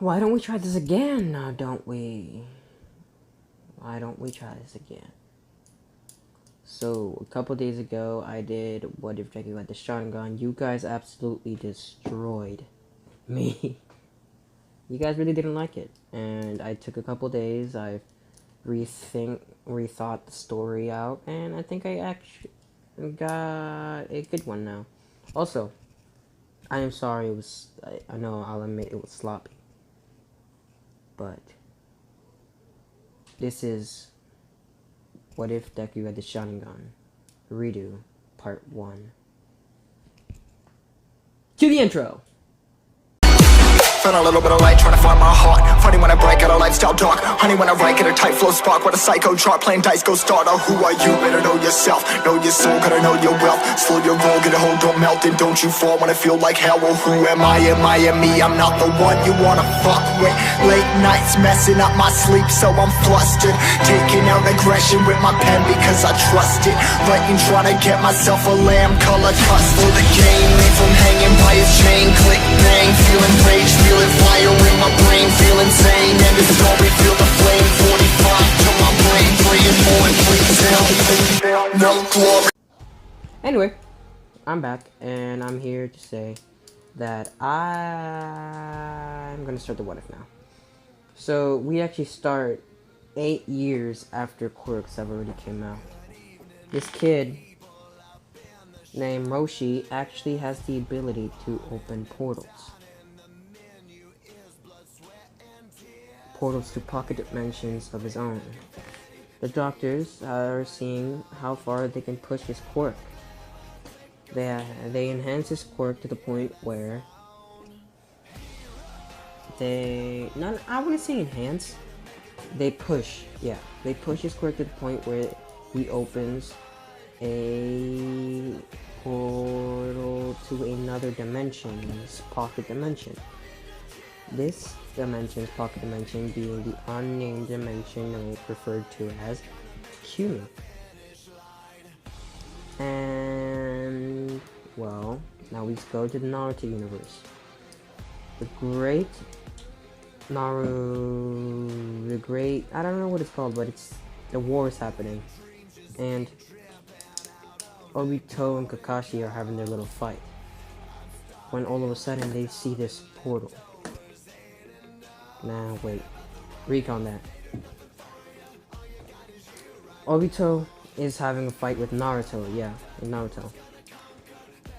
Why don't we try this again now, don't we? Why don't we try this again? So, a couple days ago, I did What If Deku had the sharingan. You guys absolutely destroyed me. You guys really didn't like it. And I took a couple days, I rethought the story out, and I think I actually got a good one now. Also, I am sorry I know, I'll admit it was sloppy. But, this is What If Deku had the sharingan? Redo, part 1. To the intro! Found a little bit of light, trying to find my heart. Funny when I break out a lifestyle dark. Honey when I write, get a tight flow spark. What a psycho chart, playing dice, go starter. Who are you? Better know yourself. Know your soul, gotta know your wealth. Slow your roll, get a hold, don't melt it. Don't you fall when I feel like hell. Well, who am I? Am I me? I'm not the one you wanna fuck with. Late nights messing up my sleep, so I'm flustered. Taking out aggression with my pen because I trust it. Writing, trying to get myself a lamb color trust for the game. Leave from hanging by his chain. Click, bang, feeling rage, feeling fire in my brain, feel insane. And the story, feel the flame. 45 to my brain, praying more and please hell. No glory. Anyway, I'm back, and I'm here to say that I'm gonna start the What If now. So, we actually start 8 years after Quirks have already came out. This kid named Roshi actually has the ability to open portals. Portals to pocket dimensions of his own. The doctors are seeing how far they can push his quirk. They enhance his quirk to the point where I wouldn't say enhance. They push his quirk to the point where he opens a portal to another dimension's pocket dimension. This dimension's pocket dimension being the unnamed dimension referred to as Q. And, well, now we go to the Naruto universe. I don't know what it's called, but the war is happening. And Obito and Kakashi are having their little fight. When all of a sudden they see this portal. Nah, wait. Recon that. Obito is having a fight with Naruto, with Naruto.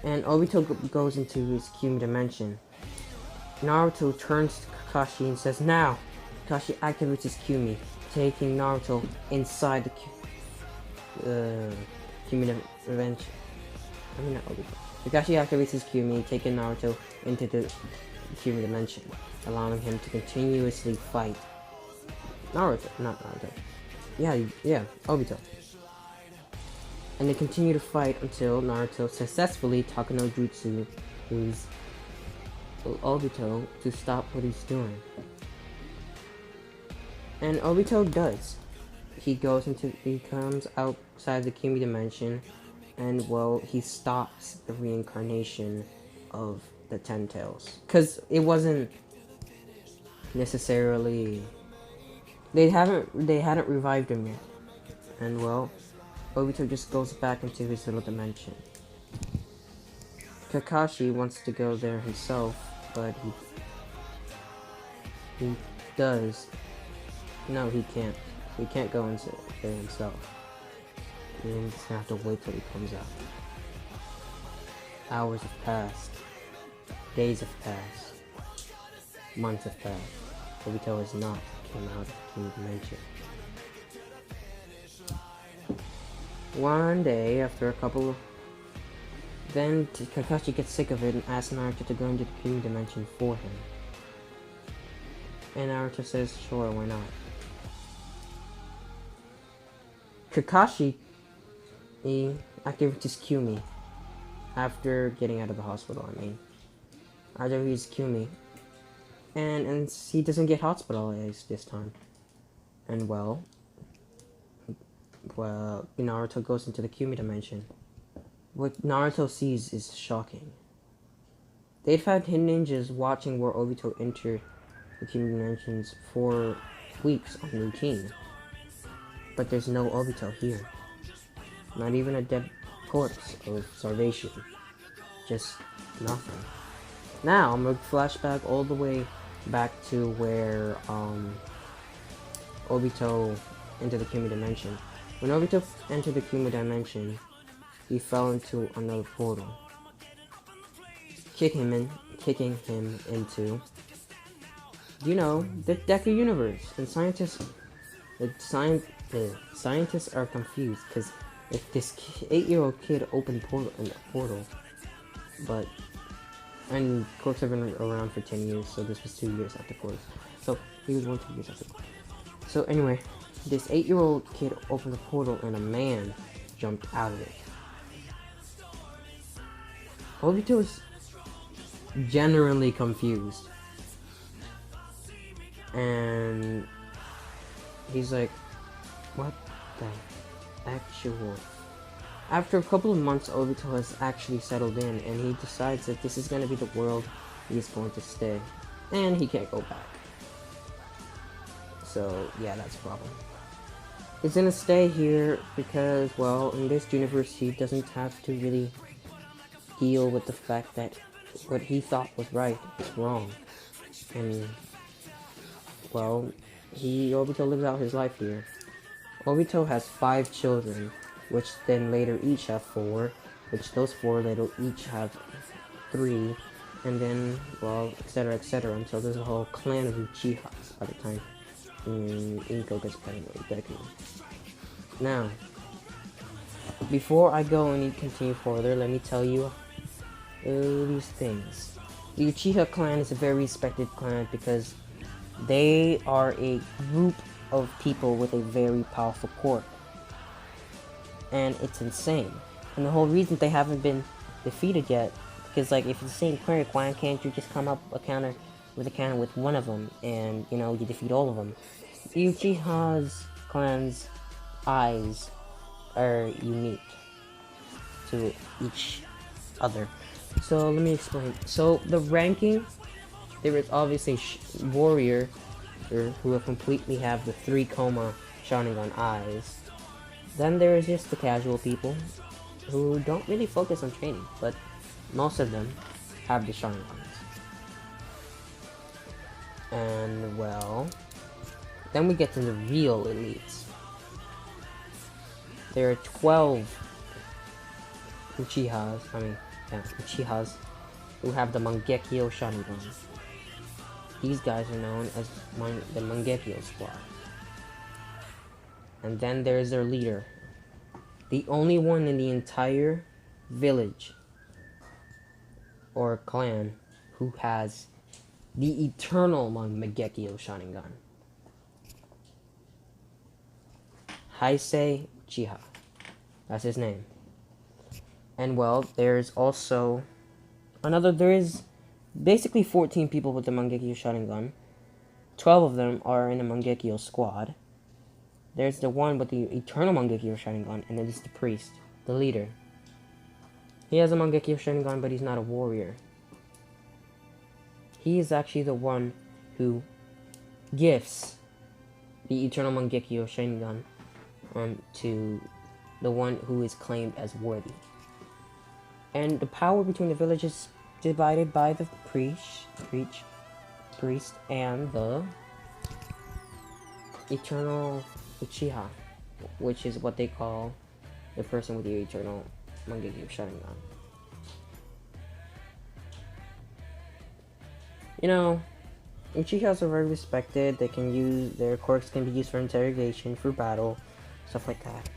And Obito goes into his Q dimension. Naruto turns to Kakashi and says, "Now!" Kakashi activates his Q, taking Naruto inside the Q dimension. I mean, not Obito. Kakashi activates his Q, taking Naruto into the Q dimension, allowing him to continuously fight Naruto. Not Naruto. Obito. And they continue to fight until Naruto successfully Takano Jutsu moves Obito to stop what he's doing. And Obito does. He comes outside the Kimi dimension, and, well, he stops the reincarnation of the Ten Tails. Because it wasn't necessarily... They hadn't revived him yet. And, well, Obito just goes back into his little dimension. Kakashi wants to go there himself, but he does. No, he can't. He can't go into there himself. He's gonna have to wait till he comes out. Hours have passed. Days have passed. Months have passed. Obito has not come out of the King Dimension. One day, after a couple... Then Kakashi gets sick of it and asks Naruto to go into the King Dimension for him. And Naruto says, sure, why not? Kakashi activates his Q after getting out of the hospital, After he's Q and he doesn't get hospitalized this time. And, well, Naruto goes into the Q dimension. What Naruto sees is shocking. They've had ninjas watching where Obito entered the Kyuubi Dimensions for weeks on routine. But there's no Obito here. Not even a dead corpse of starvation. Just nothing. Now, I'm gonna flashback all the way back to where, Obito entered the Kyuubi Dimension. When Obito entered the Kyuubi Dimension, he fell into another portal. Kicking him into, you know, the Deku universe. And scientists are confused because if this 8-year-old kid opened a portal, and Corks have been around for 10 years, so this was 2 years after Corks. So he was 2 years after. So anyway, this 8-year-old kid opened a portal and a man jumped out of it. Obito is generally confused. And he's like, what the actual... After a couple of months, Obito has actually settled in, and he decides that this is going to be the world he's going to stay. And he can't go back. So, yeah, that's a problem. He's going to stay here because, well, in this universe, he doesn't have to really deal with the fact that what he thought was right is wrong. And, well, Obito lives out his life here. Obito has 5 children, which then later each have 4, which those 4 later each have 3, and then, well, etc, until there's a whole clan of Uchihas by the time Inko gets pregnant with Deku. Now, before I go any continue further, let me tell you these things. The Uchiha clan is a very respected clan because they are a group of people with a very powerful court. And it's insane. And the whole reason they haven't been defeated yet, because like if it's the same clan, why can't you just come up with a counter with one of them, and you know you defeat all of them? The Uchiha's clan's eyes are unique to each other. So let me explain. So the ranking, there is obviously warrior, who will completely have the 3 coma sharingan eyes. Then there is just the casual people, who don't really focus on training, but most of them have the sharingans. And well, then we get to the real elites. There are 12 Uchihas who have the Mangekyo Sharingan. These guys are known as the Mangekyo Squad. And then there's their leader. The only one in the entire village or clan who has the eternal Mangekyo Sharingan. Heisei Uchiha. That's his name. And well, there's also there is basically 14 people with the Mangekyo Sharingan. 12 of them are in the Mangekyo squad. There's the one with the eternal Mangekyo Sharingan, and then there's the priest, the leader. He has a Mangekyo Sharingan, but he's not a warrior. He is actually the one who gifts the eternal Mangekyo Sharingan to the one who is claimed as worthy. And the power between the villages is divided by the priest and the eternal Uchiha, which is what they call the person with the eternal Mangekyo Sharingan. You know, Uchihas are very respected. They can use their quirks can be used for interrogation, for battle, stuff like that.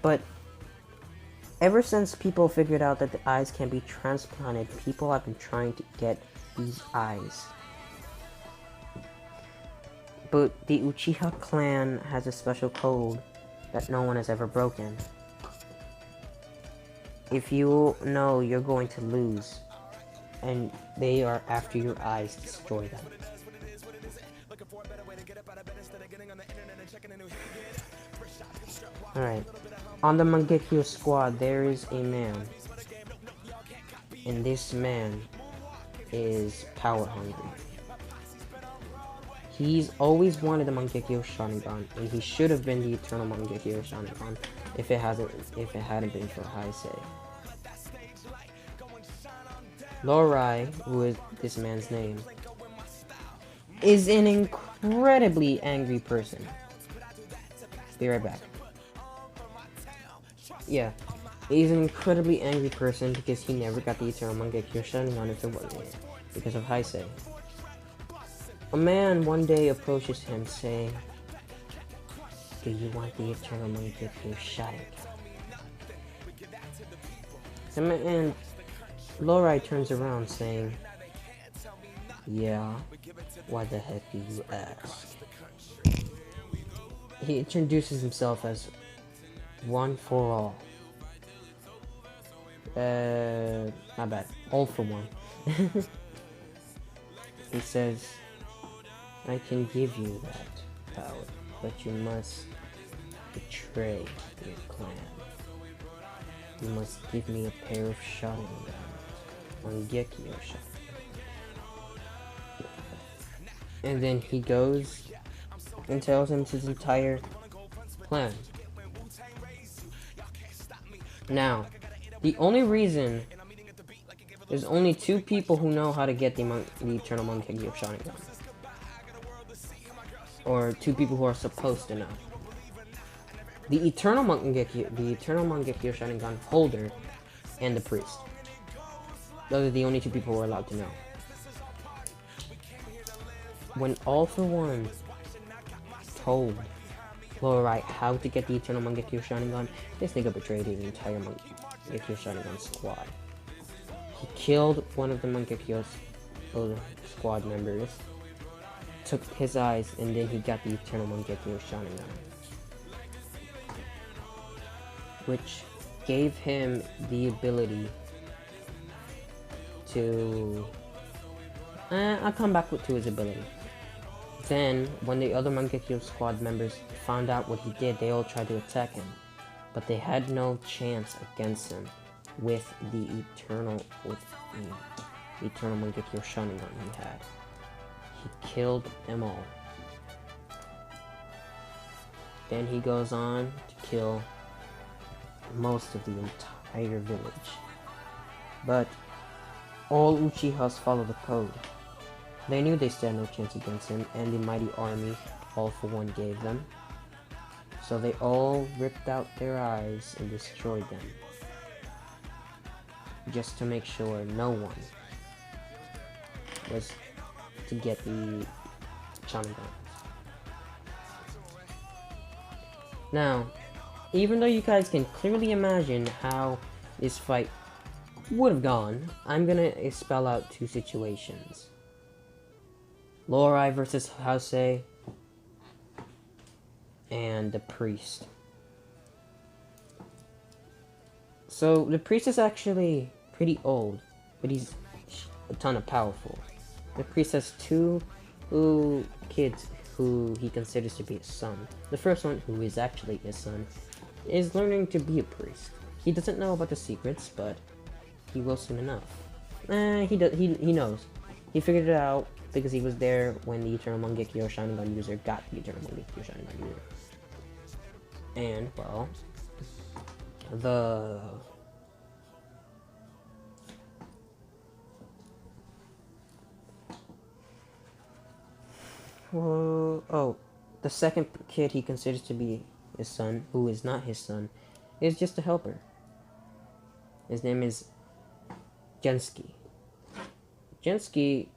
But ever since people figured out that the eyes can be transplanted, people have been trying to get these eyes. But the Uchiha clan has a special code that no one has ever broken. If you know you're going to lose, and they are after your eyes, destroy them. Alright. On the Mangekyo squad, there is a man. And this man is power hungry. He's always wanted the Mangekyo Sharingan, and he should have been the Eternal Mangekyo Sharingan if it hadn't been for Heisei. Lorai, who is this man's name, is an incredibly angry person. Be right back. Yeah, he's an incredibly angry person because he never got the Eternal Mangekyo Sharingan if it wasn't because of Heisei. A man one day approaches him saying, "Do you want the Eternal Mangekyo Sharingan?" And Lorai turns around saying, "Yeah, why the heck do you ask?" He introduces himself as One for All. My bad. All for One. He says, "I can give you that power, but you must betray your clan. You must give me a pair of sharingan, Mangekyo Sharingan." And then he goes and tells him his entire plan. Now, the only reason there's only 2 people who know how to get the Eternal Mangekyo Sharingan, or 2 people who are supposed to know. The Eternal Mangekyo Sharingan holder and the priest. Those are the only 2 people who are allowed to know. When All for One told Lorai how to get the Eternal Mangekyo Sharingan, this nigga betrayed the entire Mangekyo Sharingan squad. He killed one of the Mangekyo squad members, took his eyes, and then he got the Eternal Mangekyo Sharingan, which gave him the ability to... I'll come back to his ability. Then, when the other Mangekyo squad members found out what he did, they all tried to attack him, but they had no chance against him with the Eternal Mangekyo Sharingan he had. He killed them all. Then he goes on to kill most of the entire village. But all Uchihas follow the code. They knew they stood no chance against him and the mighty army All for One gave them. So they all ripped out their eyes and destroyed them, just to make sure no one was to get the Sharingan. Now, even though you guys can clearly imagine how this fight would have gone, I'm gonna spell out 2 situations. Lorai versus Heisei, and the priest. So the priest is actually pretty old, but he's a ton of powerful. The priest has 2 kids who he considers to be his son. The first one, who is actually his son, is learning to be a priest. He doesn't know about the secrets, but he will soon enough. He knows. He figured it out because he was there when the Eternal Mangekyo Sharingan user got the Eternal Mangekyo Sharingan user. And, well, the second kid he considers to be his son, who is not his son, is just a helper. His name is Gensky. Gensky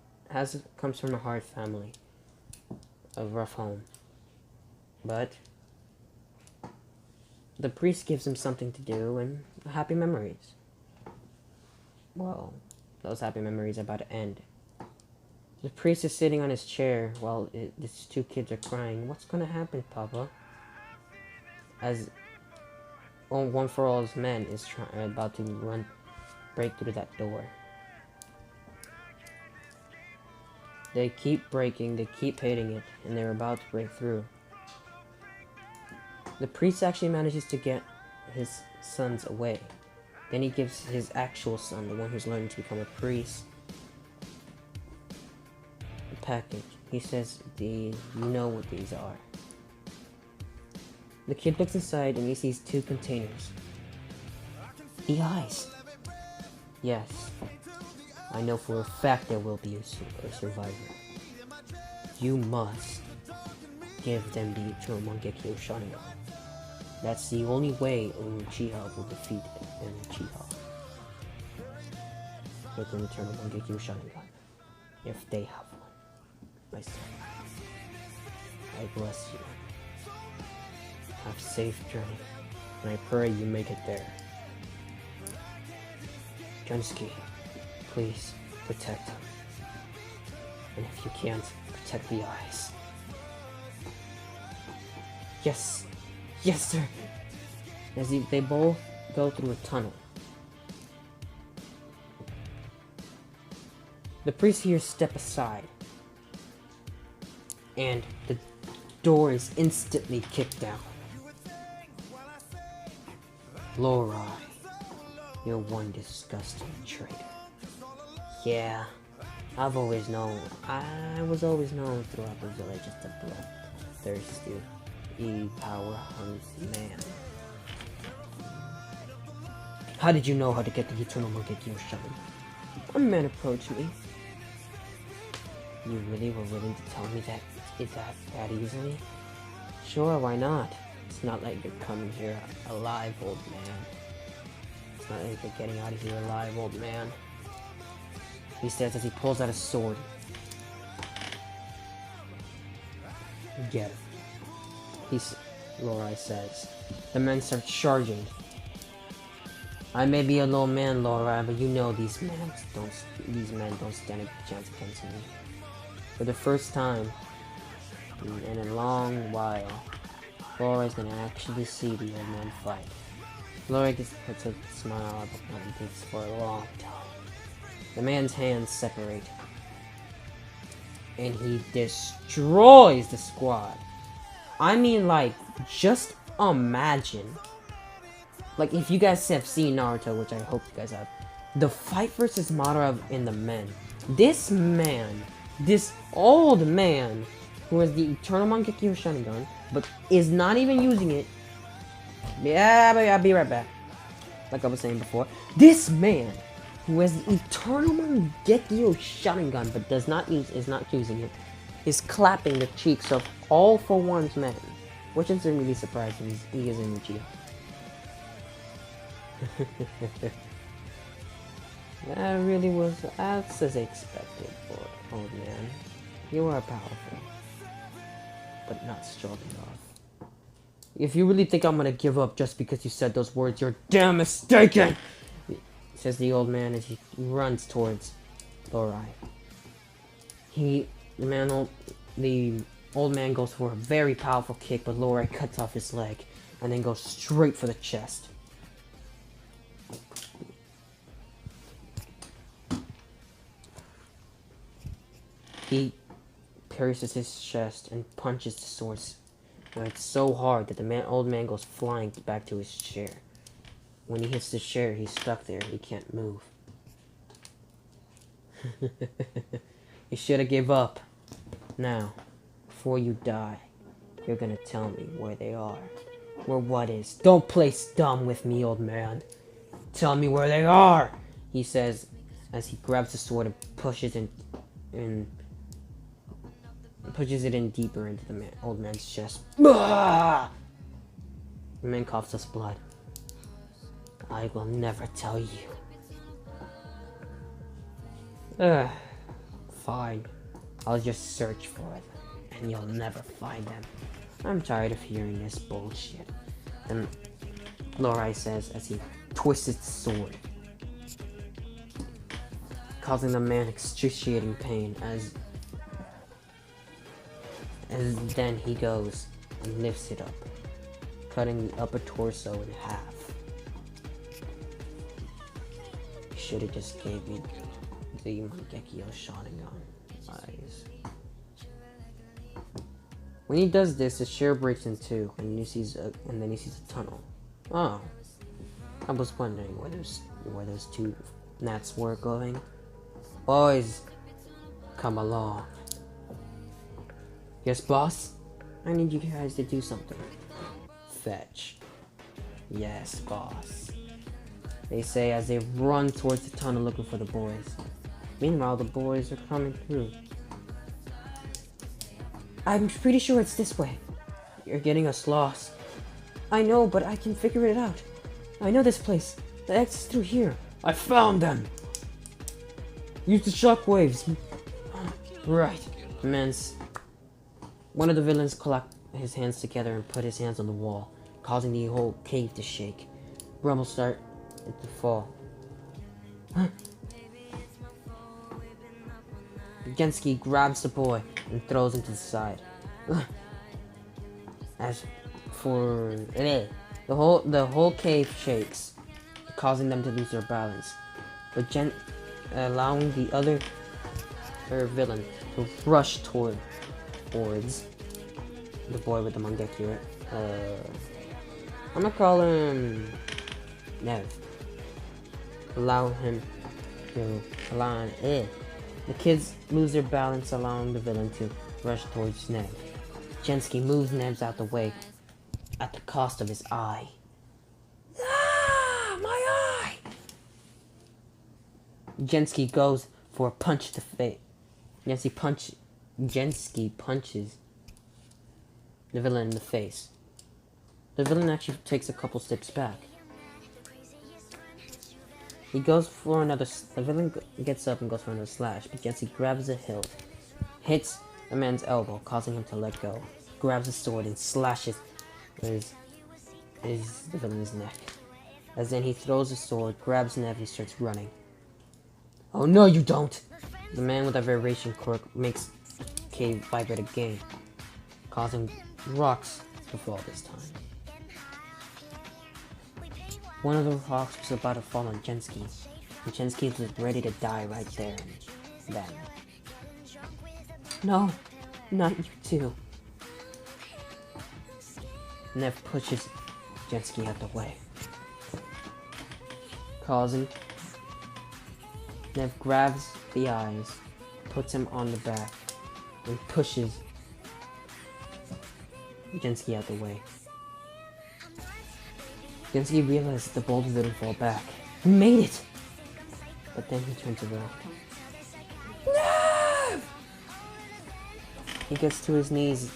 comes from a hard family, a rough home, but the priest gives him something to do and happy memories. Well, those happy memories are about to end. The priest is sitting on his chair while these 2 kids are crying. "What's gonna happen, Papa?" As One for All's men is about to break through that door. They keep breaking, they keep hitting it, and they're about to break through. The priest actually manages to get his sons away. Then he gives his actual son, the one who's learning to become a priest, package. He says, you know what these are. The kid looks inside and he sees 2 containers. The eyes. Yes. I know for a fact there will be a survivor. You must give them the Eternal Mangekyo Sharingan. That's the only way Uchiha will defeat Uchiha. With an Eternal Mangekyo Sharingan. If they have one. I say. I bless you. Have a safe journey. And I pray you make it there. Junsuke, please protect him. And if you can't, protect the eyes. Yes! Yes, sir! As they both go through a tunnel. The priest here step aside. And the door is instantly kicked down. Lorai, you're one disgusting traitor. Yeah, I've always known. I was always known throughout the village as the bloodthirsty, power-hungry man. How did you know how to get the Eternal Mangekyo Sharingan? One man approached me. You really were willing to tell me that easily? Sure, why not? It's not like you're coming here alive, old man. It's not like you're getting out of here alive, old man. He says as he pulls out a sword. Get it. Lorai says. The men start charging. I may be a low man, Lorai, but you know these men don't stand a chance against me. For the first time in a long while, Lorai's gonna actually see the old man fight. Lorai just puts a smile on his face for a long time. The man's hands separate. And he destroys the squad. I mean, like, just imagine. Like, if you guys have seen Naruto, which I hope you guys have, the fight versus Madara in the men. This man, this old man, who has the Eternal Mangekyo Sharingan, but is not even using it. Yeah, but I'll be right back. Like I was saying before, this man who has the Eternal Mangekyo Sharingan but is not using it, is clapping the cheeks of all for one's men, which isn't really surprising. He is in Uchiha. That really was as expected for old man. You are powerful, but not strong enough. If you really think I'm gonna give up just because you said those words, you're damn mistaken! Says the old man as he runs towards Lorai. The old man goes for a very powerful kick, but Lorai cuts off his leg and then goes straight for the chest. He pierces his chest and punches the sword. It's so hard that the old man goes flying back to his chair. When he hits the chair, he's stuck there. He can't move. You should have gave up. Now, before you die, you're gonna tell me where they are. Where what is. Don't play dumb with me, old man. Tell me where they are, he says as he grabs the sword and pushes it in deeper into the old man's chest. The man coughs up blood. I will never tell you. Fine. I'll just search for it, and you'll never find them. I'm tired of hearing this bullshit. And Lorai says as he twists his sword, causing the man excruciating pain as then he goes and lifts it up, cutting the upper torso in half. You should have just gave me the Mangekyo Sharingan eyes. When he does this, the chair breaks in two, and then he sees a tunnel. Oh, I was wondering where those two gnats were going. Boys, come along. Yes, boss? I need you guys to do something. Fetch. Yes, boss. They say as they run towards the tunnel looking for the boys. Meanwhile, the boys are coming through. I'm pretty sure it's this way. You're getting us lost. I know, but I can figure it out. I know this place. The exit's through here. I found them! Use the shockwaves. Right. One of the villains clapped his hands together and put his hands on the wall, causing the whole cave to shake. Rumble started to fall. Genski grabs the boy and throws him to the side. As for the whole cave shakes, causing them to lose their balance, but allowing the other villain to rush towards the boy with the Mangekyo. I'm gonna call him Nev. The kids lose their balance, allowing the villain to rush towards Nev. Genski moves Nev's out the way at the cost of his eye. Ah, my eye! Genski goes for a punch to the face. Genski punches the villain in the face. The villain actually takes a couple steps back. He goes for another. The villain gets up and goes for another slash, but Genski grabs a hilt, hits the man's elbow, causing him to let go. Grabs a sword and slashes the villain's neck. As then he throws the sword, grabs Nev, and starts running. Oh no, you don't! The man with a vibration quirk makes cave vibrate again, causing rocks to fall this time. One of the rocks was about to fall on Genski, and Genski was ready to die right there and then. No, not you too. Nev pushes Genski out the way, causing Nev grabs the eyes, puts him on the back, and pushes Genski out the way. Genski realizes the boulder didn't fall back. He made it! But then he turns around. No! He gets to his knees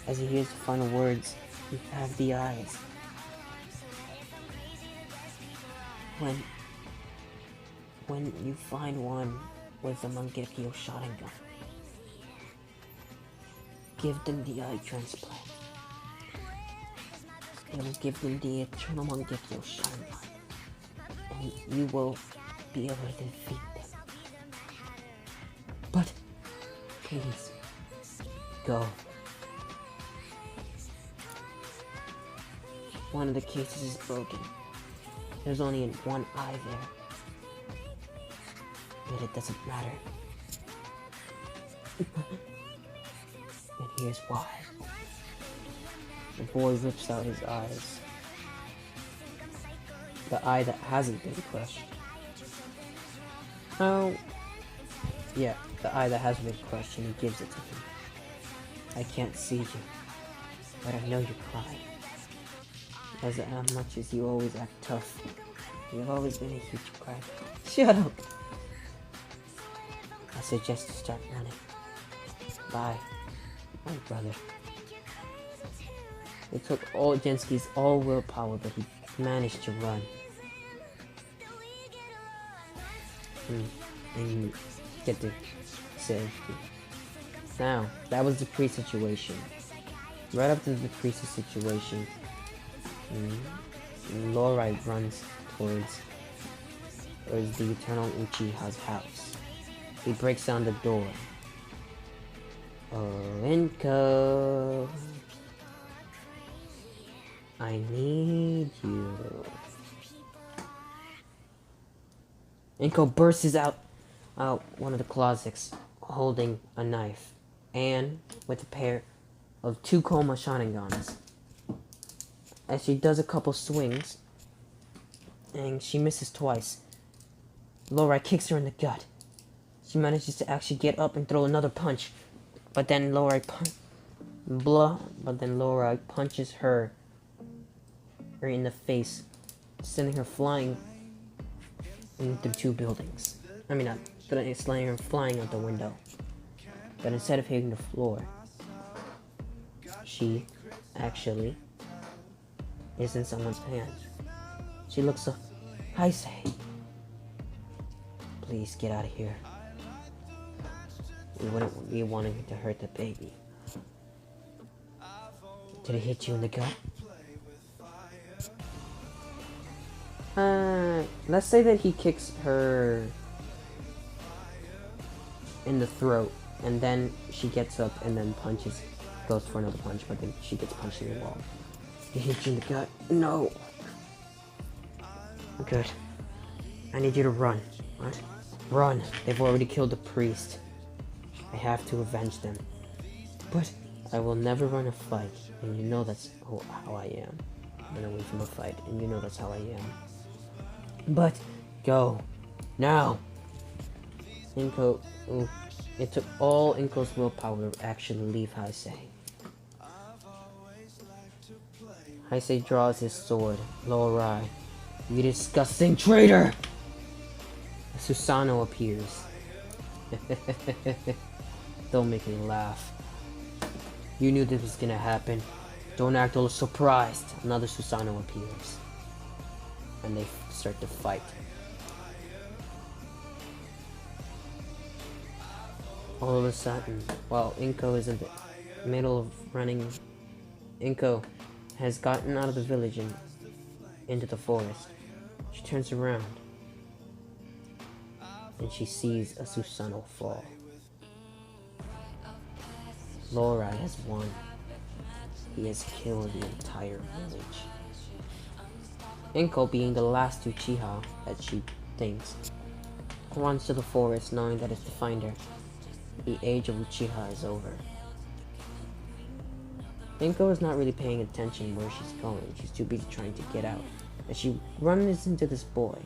as he hears the final words. You have the eyes. When you find one with the Mangekyo sharingan, give them the eye transplant. It will give them the eternal Mangekyo sharingan, and you will be able to defeat them. But please go. One of the cases is broken. There's only one eye there. But it doesn't matter. And here's why. The boy rips out his eyes. The eye that hasn't been crushed. Oh. Yeah, the eye that hasn't been crushed, and he gives it to him. I can't see you, but I know you're crying. As much as you always act tough, you've always been a huge cry. Shut up! I suggest you start running. Bye, my brother. It took all Genski's all willpower, but he managed to run. And you get to safety. Now, that was the priest situation. Right after the priest situation, Lorai runs towards the Eternal Uchiha's house. He breaks down the door. Inko, I need you. Inko bursts out one of the closets, holding a knife, and with a pair of 2 Koma Sharingans. As she does a couple swings, and she misses twice, Lorai kicks her in the gut. She manages to actually get up and throw another punch, but then Lorai Blah, but then Laura punches her right in the face, sending her flying into 2 buildings. I mean, not sending her flying out the window. But instead of hitting the floor, she actually is in someone's hand. She looks up. I say, please get out of here. We wouldn't be wanting to hurt the baby. Did it hit you in the gut? Let's say that he kicks her in the throat, and then she gets up and then goes for another punch, but then she gets punched in the wall. He hit you in the gut? No. Good. I need you to run. What? Run. They've already killed the priest. I have to avenge them. But I will never run a fight, and you know that's how I am. Run away from a fight, and you know that's how I am. But go now. Inko. Ooh, it took all Inko's willpower to actually leave Heisei. Heisei draws his sword. Lorai, you disgusting traitor! Susano appears. Don't make me laugh. You knew this was gonna happen. Don't act all surprised. Another Susano appears. And they start to fight. All of a sudden, while Inko is in the middle of running, Inko has gotten out of the village and into the forest. She turns around and she sees a Susano fall. Lorai has won. He has killed the entire village. Inko, being the last Uchiha that she thinks, runs to the forest knowing that it's to find her. The age of Uchiha is over. Inko is not really paying attention where she's going. She's too busy trying to get out. And she runs into this boy.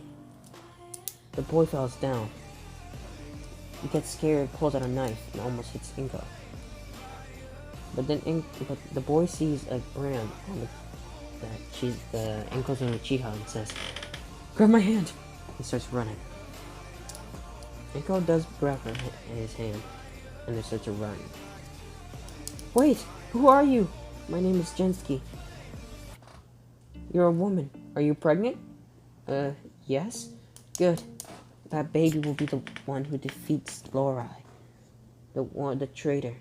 The boy falls down. He gets scared, pulls out a knife, and almost hits Inko. But then the boy sees a brand on that Inko's an Uchiha and says, "Grab my hand!" He starts running. Inko does grab his hand, and they start to run. Wait! Who are you? My name is Gensky. You're a woman. Are you pregnant? Yes? Good. That baby will be the one who defeats Lorai. The traitor.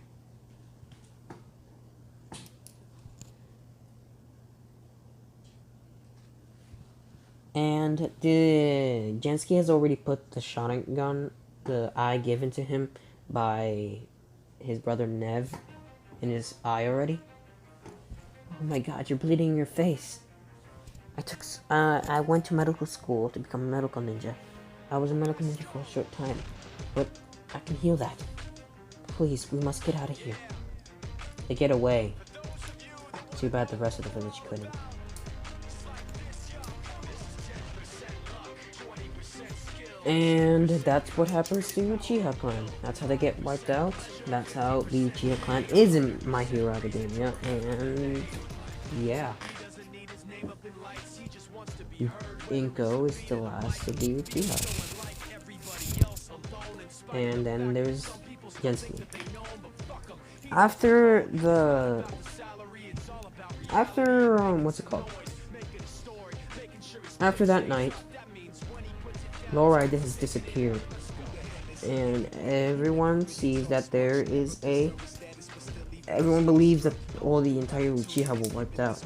And Gensky has already put the sharingan, the eye given to him by his brother Nev, in his eye already. Oh my god, you're bleeding in your face. I went to medical school to become a medical ninja. I was a medical ninja for a short time, but I can heal that. Please, we must get out of here. They get away. Too bad the rest of the village couldn't. And that's what happens to Uchiha clan. That's how they get wiped out. That's how the Uchiha clan is in My Hero Academia. And yeah. Inko is the last of the Uchiha. And then there's Gensky. What's it called? After that night, Lorai has disappeared, and everyone sees that everyone believes that the entire Uchiha were wiped out.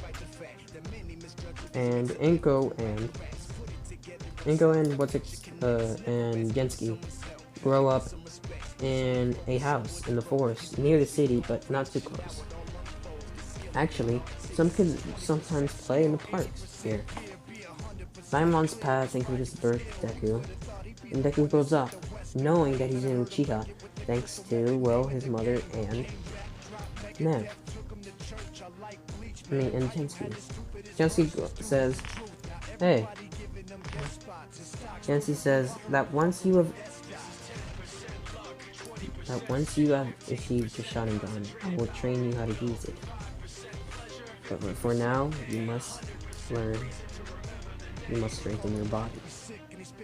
And Inko and Gensky grow up in a house in the forest near the city, but not too close. Actually, some kids sometimes play in the parks here. 9 months pass, including his birth, Deku, and Deku grows up, knowing that he's an Uchiha, thanks to, well, his mother and Nev. And Gensky. Gensky says, hey. Gensky says that once that once you have achieved your sharingan, I will train you how to use it. But for now, you must learn. You must strengthen your body.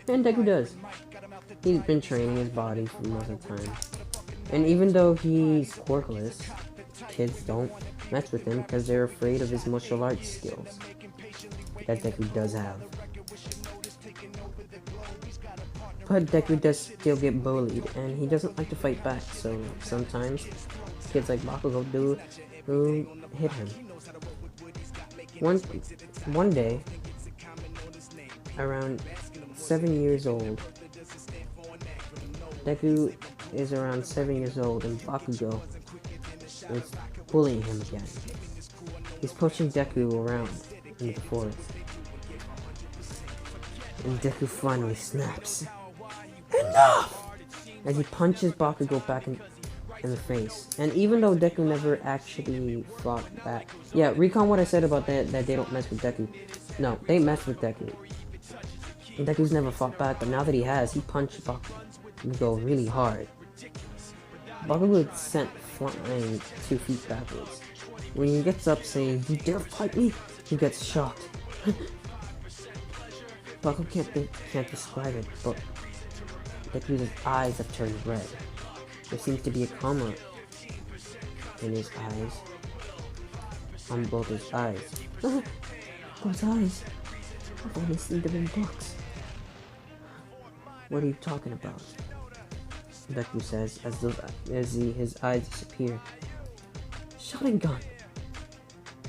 And Deku does. He's been training his body for most of the time. And even though he's quirkless, kids don't mess with him because they're afraid of his martial arts skills that Deku does have. But Deku does still get bullied, and he doesn't like to fight back, so sometimes kids like Bakugo do hit him. One day, around 7 years old, Deku is around 7 years old, and Bakugo is bullying him again. He's pushing Deku around in the forest. And Deku finally snaps. Enough! As he punches Bakugo back in the face. And even though Deku never actually fought back. Yeah, recon what I said about that they don't mess with Deku. No, they mess with Deku. And Deku's never fought back, but now that he has, he punched Bakugo really hard. Bakugo is sent flying 2 feet backwards. When he gets up saying, "You dare fight me?" he gets shocked. Bakugo can't describe it, but Deku's eyes have turned red. There seems to be a comma in his eyes. On both his eyes. Those eyes. I've only seen them in books. What are you talking about? Deku says as his eyes disappear. Sharingan!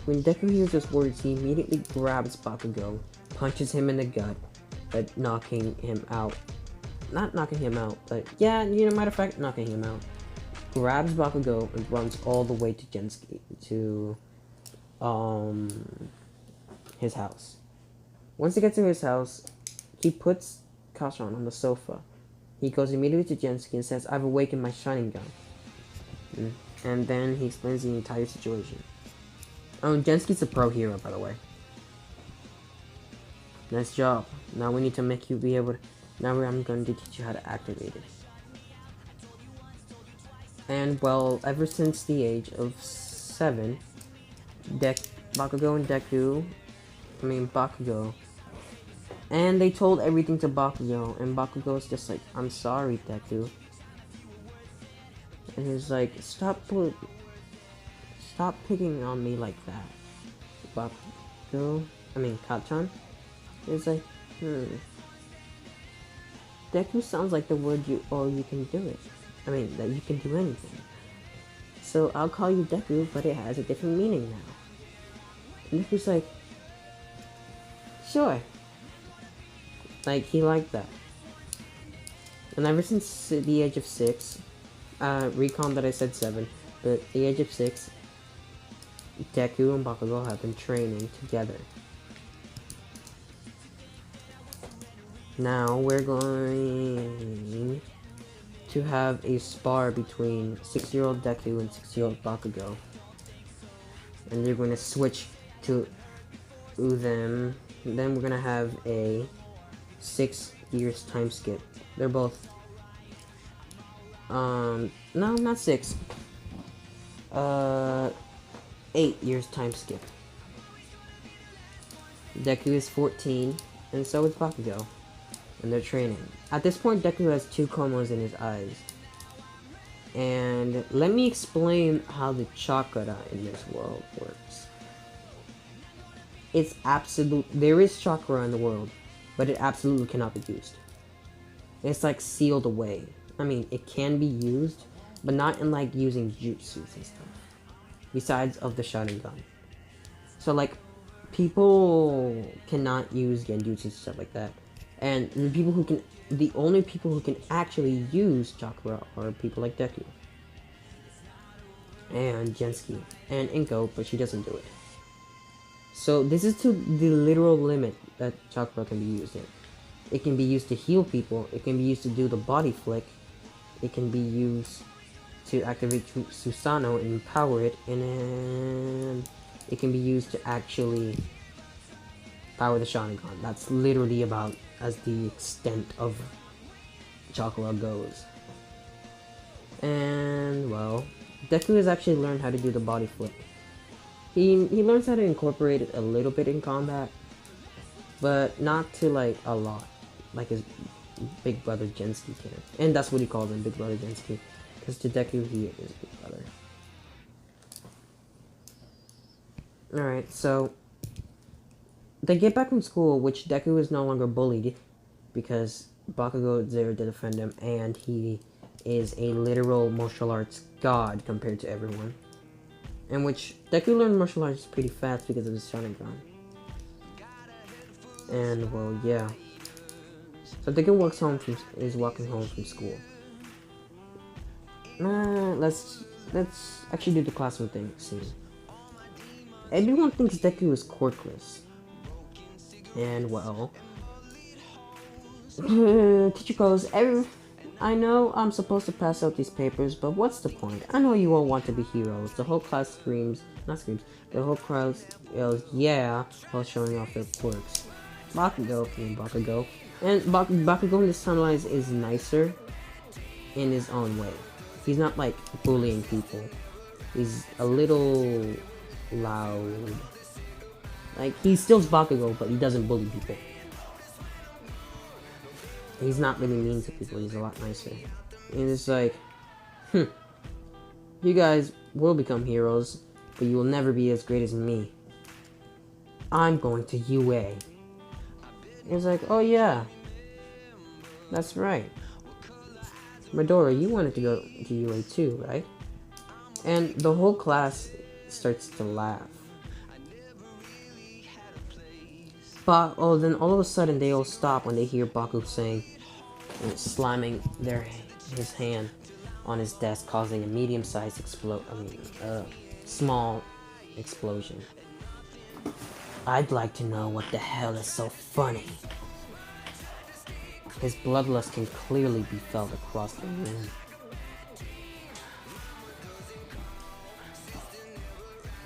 When Deku hears those words, he immediately grabs Bakugo, punches him in the gut, knocking him out. Not knocking him out, but yeah, matter of fact, knocking him out. Grabs Bakugo and runs all the way to Gensky, to his house. Once he gets to his house, he puts Kashan on the sofa. He goes immediately to Gensky and says, "I've awakened my Sharingan." And then he explains the entire situation. Gensky's a pro hero, by the way. Nice job. Now we need to make you be able to... Now I'm going to teach you how to activate it. And, well, ever since the age of 7, Bakugo and Bakugo. And they told everything to Bakugo, and Bakugo's just like, "I'm sorry, Deku." And he's like, Stop picking on me like that. Kachan is like, Deku sounds like the word you can do it. That you can do anything. So I'll call you Deku, but it has a different meaning now. And Deku's like, sure. He liked that. And ever since the age of 6, recon that I said 7, but the age of 6, Deku and Bakugo have been training together. Now we're going to have a spar between 6-year-old Deku and 6-year-old Bakugo. And they're going to switch to them. Then we're going to have a 6 years time skip. They're both... no, not 6. 8 years time skip. Deku is 14, and so is Bakugo. And they're training. At this point, Deku has 2 comas in his eyes. And let me explain how the chakra in this world works. There is chakra in the world, but it absolutely cannot be used. It's sealed away. It can be used, but not in using jutsus and stuff. Besides of the Sharingan. So people cannot use genjutsu and stuff like that. And the only people who can actually use chakra are people like Deku. And Gensky. And Inko, but she doesn't do it. So this is to the literal limit that chakra can be used in. It can be used to heal people. It can be used to do the body flick. It can be used to activate Susanoo and empower it. And it can be used to actually power the Sharingan. That's literally about as the extent of chakra goes. And well, Deku has actually learned how to do the body flip. He learns how to incorporate it a little bit in combat, but not to like a lot, like his big brother Genski can. And that's what he calls him, Big Brother Genski, because to Deku he is Big Brother. Alright, so they get back from school, which Deku is no longer bullied because Bakugo is there to defend him, and he is a literal martial arts god compared to everyone. In which Deku learned martial arts pretty fast because of his sharingan. And well, yeah. So Deku is walking home from school. Let's actually do the classroom thing scene. Everyone thinks Deku is quirkless. And well, teacher goes, I know I'm supposed to pass out these papers, but what's the point? I know you all want to be heroes. The whole class screams, the whole crowd yells, yeah, while showing off their quirks. Bakugo, and Bakugo in the sunrise is nicer in his own way. He's not like bullying people. He's a little loud. Like, he still's Bakugo, but he doesn't bully people. He's not really mean to people, he's a lot nicer. And it's like, you guys will become heroes, but you will never be as great as me. I'm going to UA. It's like, oh yeah, that's right. Midori, you wanted to go to UA too, right? And the whole class starts to laugh. But then all of a sudden they all stop when they hear Baku saying, and slamming his hand on his desk, causing a medium-sized small explosion. I'd like to know what the hell is so funny. His bloodlust can clearly be felt across the room.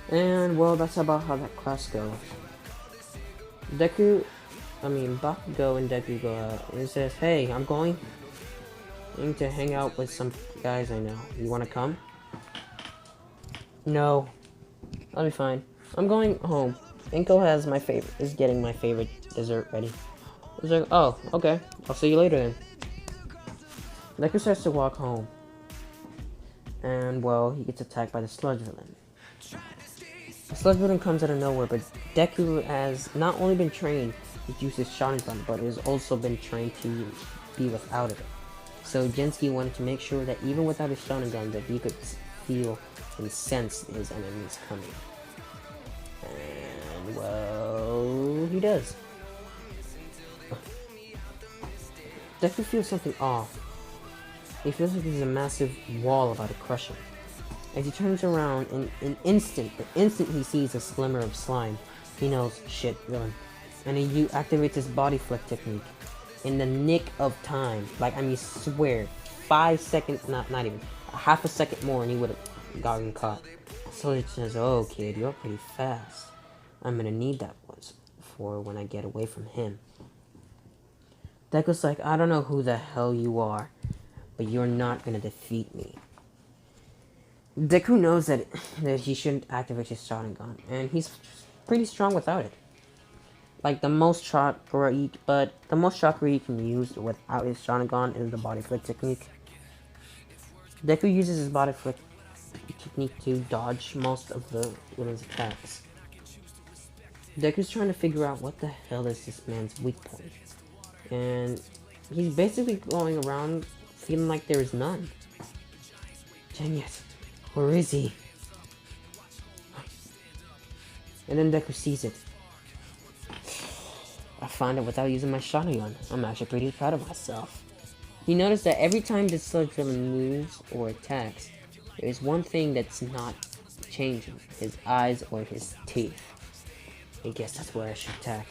And well, that's about how that class goes. Bakugo and Deku go out, and he says, hey, I'm going to hang out with some guys I know. You wanna come? No. I'll be fine. I'm going home. Inko is getting my favorite dessert ready. He's like, oh, okay. I'll see you later then. Deku starts to walk home. And well, he gets attacked by the sludge villain. The sludge villain comes out of nowhere, but Deku has not only been trained to use his sharingan, but has also been trained to be without it. So Genski wanted to make sure that even without his sharingan, that he could feel and sense his enemies coming. And well, he does. Deku feels something off. He feels like there's a massive wall about to crush him. As he turns around, the instant he sees a slimmer of slime, he knows, shit, villain. And he activates his body flip technique. In the nick of time. Like, I mean, swear, 5 seconds, not even, a half a second more and he would have gotten caught. So it says, oh kid, you're pretty fast. I'm gonna need that once for when I get away from him. Deku's like, I don't know who the hell you are, but you're not gonna defeat me. Deku knows that he shouldn't activate his Sharingan, and he's pretty strong without it. Like, the most chakra he can use without his Sharingan is the body flip technique. Deku uses his body flip technique to dodge most of the villain's attacks. Deku's trying to figure out what the hell is this man's weak point. And he's basically going around feeling like there is none. Dang it. Where is he? And then Deku sees it. I found it without using my Sharingan. I'm actually pretty proud of myself. He noticed that every time this sludge villain moves or attacks, there is one thing that's not changing. His eyes or his teeth. I guess that's where I should attack.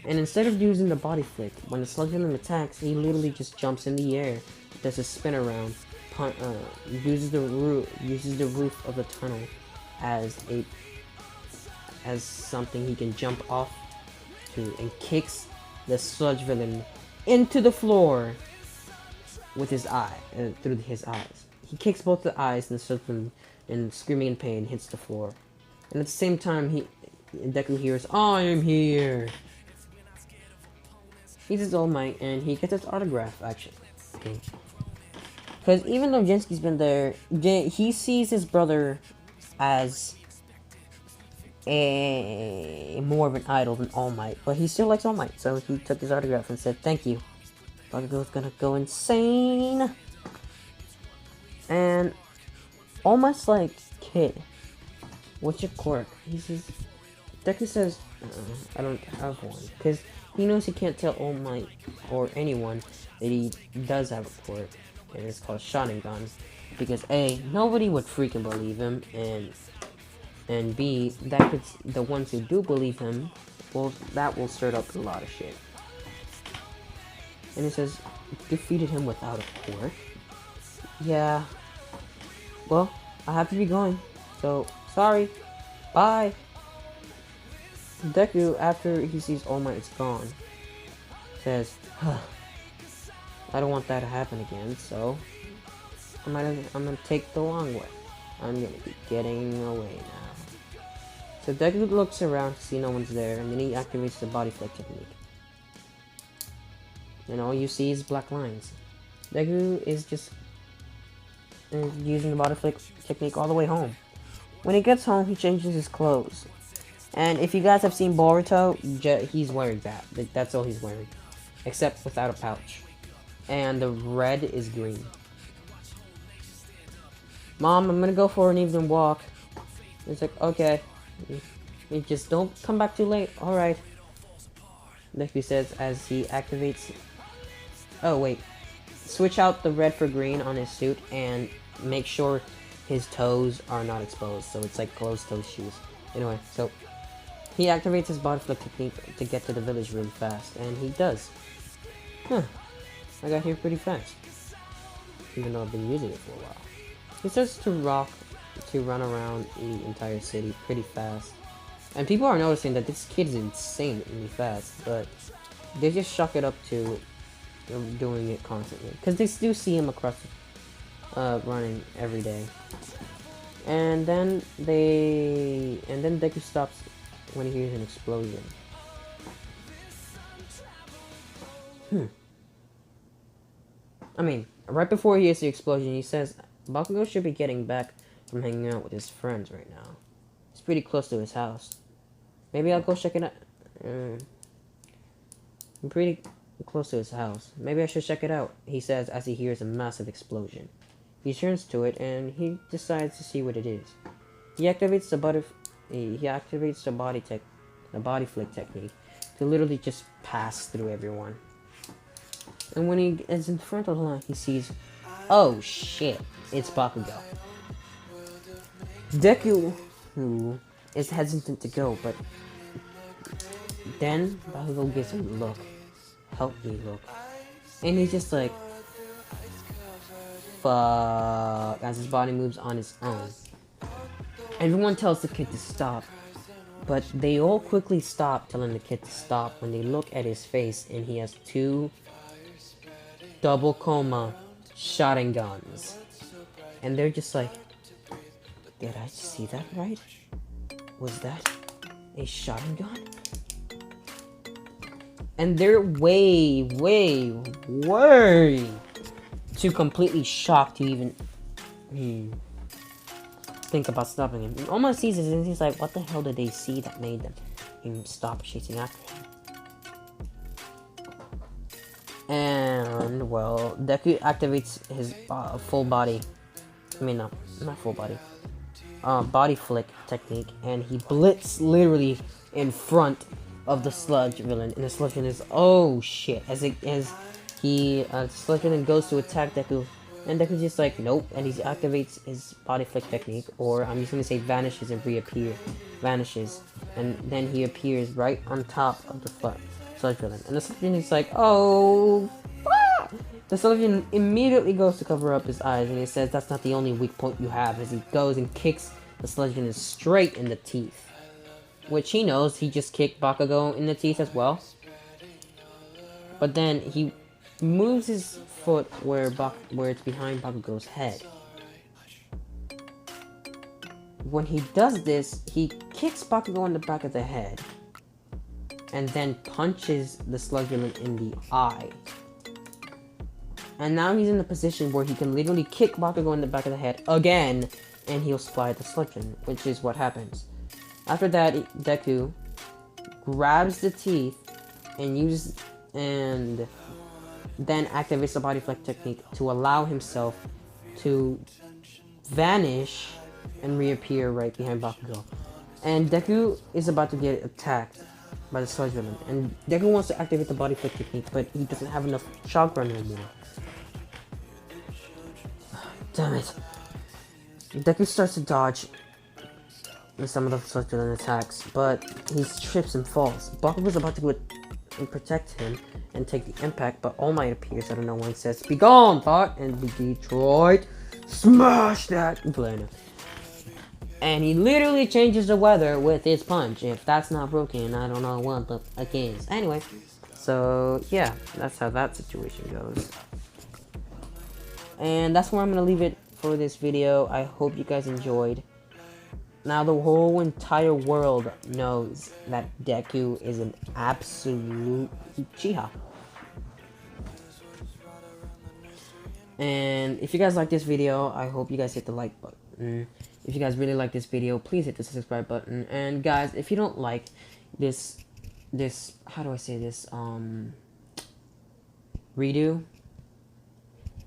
And instead of using the body flip, when the sludge villain attacks, he literally just jumps in the air, does a spin around, uses the roof of the tunnel as something he can jump off to, and kicks the sludge villain into the floor with his eye, through his eyes. he kicks both the eyes and the sludge and screaming in pain hits the floor. And at the same time, Deku hears, "I am here." He's his All Might, and he gets his autograph, actually. Because even though Gensuke's been there, he sees his brother as more of an idol than All Might. But he still likes All Might, so he took his autograph and said, "Thank you." Bakugo's gonna go insane. And All Might's like, "Kid, what's your quirk?" He says, Deku says, "I don't have one." Because he knows he can't tell All Might or anyone that he does have a quirk. And it's called sharingan. Because A, nobody would freaking believe him. And B, the ones who do believe him, well, that will stir up a lot of shit. And it says, defeated him without a quirk? Yeah. Well, I have to be going. So, sorry. Bye. Deku, after he sees All Might is gone, says, I don't want that to happen again, so I'm gonna take the long way. I'm gonna be getting away now. So Deku looks around to see no one's there, and then he activates the body flick technique. And all you see is black lines. Deku is just using the body flick technique all the way home. When he gets home, he changes his clothes. And if you guys have seen Boruto, he's wearing that. That's all he's wearing. Except without a pouch. And the red is green. Mom, I'm gonna go for an evening walk. It's like, okay. You just don't come back too late. Alright. Deku says as he activates... Oh, wait. Switch out the red for green on his suit and make sure his toes are not exposed. So it's like closed-toe shoes. Anyway, so... he activates his body flick technique to get to the village really fast. And he does. Huh. I got here pretty fast. Even though I've been using it for a while. He starts to run around the entire city pretty fast. And people are noticing that this kid is insanely fast, but they just chalk it up to doing it constantly. Because they do see him across running every day. And then Deku stops when he hears an explosion. I mean, right before he hears the explosion, he says Bakugo should be getting back from hanging out with his friends right now. It's pretty close to his house. Maybe I'll go check it out. I'm pretty close to his house. Maybe I should check it out, he says as he hears a massive explosion. He turns to it and he decides to see what it is. He activates the body flick technique to literally just pass through everyone. And when he is in front of the line, he sees, oh shit, it's Bakugo. Deku, who is hesitant to go, but then Bakugo gives him a look. Help me look. And he's just like, fuck, as his body moves on its own. Everyone tells the kid to stop, but they all quickly stop telling the kid to stop when they look at his face and he has two double coma sharingans. And they're just like, did I see that right? Was that a sharingan? And they're way too completely shocked to even think about stopping him. He almost sees it and he's like, what the hell did they see that made them stop chasing after him? And, well, Deku activates his full body. I mean, not full body. Body flick technique. And he blitz literally in front of the sludge villain. And the sludge villain is, oh shit. As sludge villain goes to attack Deku. And Deku's just like, nope. And he activates his body flick technique. Or I'm just going to say vanishes and reappear. Vanishes. And then he appears right on top of the sludge villain. And the sludge villain is like, oh, fuck! The sludge villain immediately goes to cover up his eyes. And he says, that's not the only weak point you have. As he goes and kicks the sludge villain straight in the teeth. Which he knows he just kicked Bakugo in the teeth as well. But then he moves his foot where it's behind Bakugo's head. when he does this, he kicks Bakugo in the back of the head and then punches the sludge villain in the eye. And now he's in a position where he can literally kick Bakugo in the back of the head again, and he'll spy the sludge villain, which is what happens. After that, Deku grabs the teeth and then activates the body flex technique to allow himself to vanish and reappear right behind Bakugo. And Deku is about to get attacked by the sludge villain, and Deku wants to activate the body flip technique, but he doesn't have enough chakra anymore. Damn it. Deku starts to dodge some of the sludge villain attacks, but he trips and falls. Bakugo's about to go and protect him and take the impact, but All Might appears out of nowhere and says, "Be gone, thought, and be Detroit. Smash that banana." And he literally changes the weather with his punch. If that's not broken, I don't know what the fuck is. Anyway, so yeah, that's how that situation goes. And that's where I'm gonna leave it for this video. I hope you guys enjoyed. Now the whole entire world knows that Deku is an absolute Uchiha. And if you guys like this video, I hope you guys hit the like button. If you guys really like this video, please hit the subscribe button. And guys, if you don't like this, how do I say this, redo,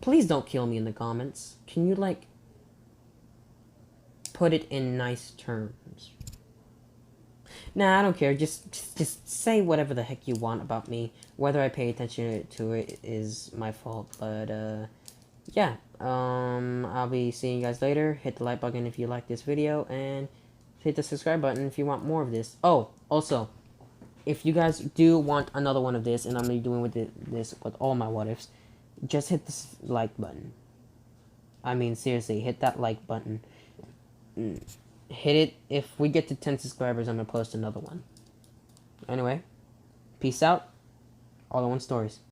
please don't kill me in the comments. Can you, like, put it in nice terms? Nah, I don't care. Just say whatever the heck you want about me. Whether I pay attention to it is my fault. But, yeah. I'll be seeing you guys later. Hit the like button if you like this video, and hit the subscribe button if you want more of this. Oh, also, if you guys do want another one of this, and I'm gonna be doing this with all my what ifs, just hit the like button. I mean, seriously, hit that like button. Hit it. If we get to 10 subscribers, I'm gonna post another one. Anyway, peace out. All in one stories.